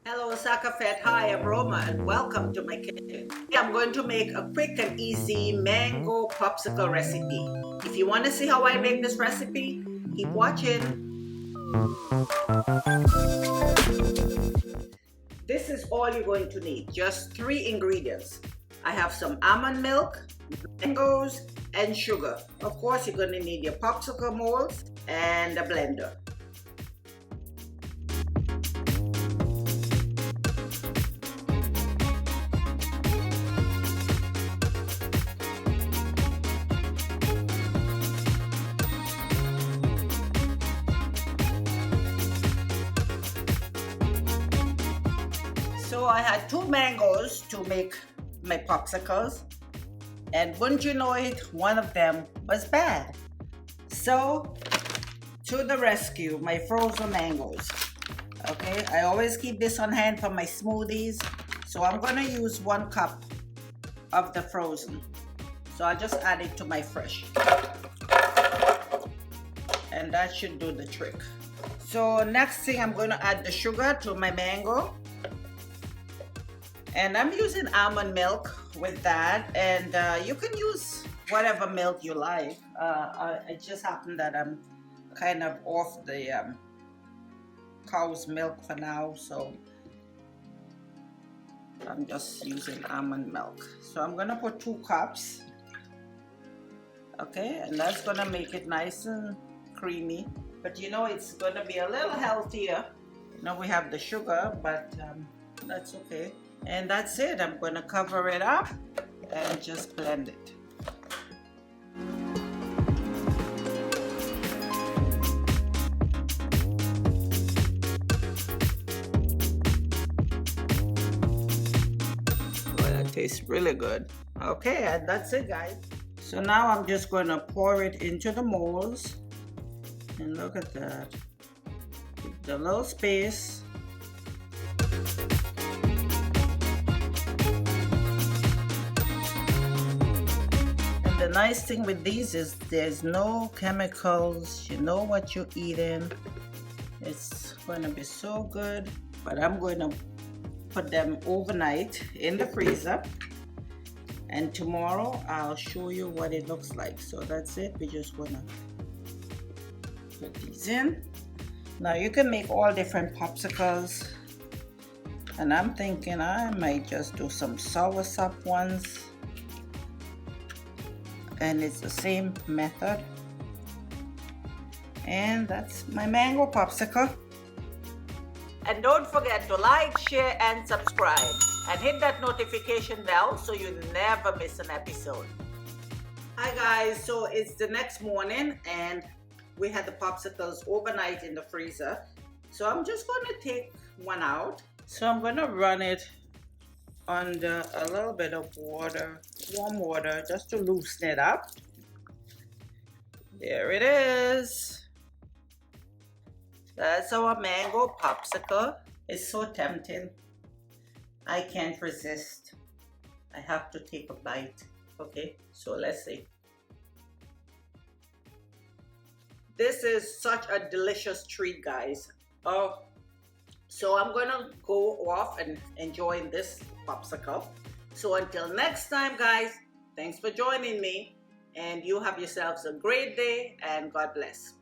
Hello SakaFet, hi, I'm Roma and welcome to my kitchen. I'm going to make a quick and easy mango popsicle recipe. If you want to see how I make this recipe, keep watching. This is all you're going to need, just 3 ingredients. I have some almond milk, mangoes, and sugar. Of course, you're going to need your popsicle molds and a blender. So I had 2 mangoes to make my popsicles, and wouldn't you know it, one of them was bad. So to the rescue, my frozen mangoes. Okay, I always keep this on hand for my smoothies, so I'm gonna use 1 cup of the frozen. So I just add it to my fresh, and that should do the trick. So next thing, I'm gonna add the sugar to my mango. And I'm using almond milk with that, and you can use whatever milk you like. It just happened that I'm kind of off the cow's milk for now, so I'm just using almond milk. So I'm gonna put 2 cups, okay, and that's gonna make it nice and creamy. But you know, it's gonna be a little healthier. You know, we have the sugar, but that's okay. And that's it. I'm going to cover it up and just blend it. Well, it tastes really good. Okay, and that's it, guys. So now I'm just going to pour it into the molds. And look at that. Keep the little space. The nice thing with these is there's no chemicals. You know what you're eating. It's going to be so good. But I'm going to put them overnight in the freezer, and tomorrow I'll show you what it looks like. So that's it. We're just going to put these in. Now you can make all different popsicles, and I'm thinking I might just do some soursop ones. And it's the same method. And that's my mango popsicle. And don't forget to like, share, and subscribe. And hit that notification bell so you never miss an episode. Hi guys, so it's the next morning and we had the popsicles overnight in the freezer. So I'm just going to take one out. So I'm going to run it under a little bit of water, warm water, just to loosen it up. There it is. That's our mango popsicle. It's so tempting. I can't resist. I have to take a bite. Okay, so let's see. This is such a delicious treat, guys. Oh, so I'm gonna go off and enjoy this popsicle. So until next time, guys, thanks for joining me, and you have yourselves a great day, and God bless.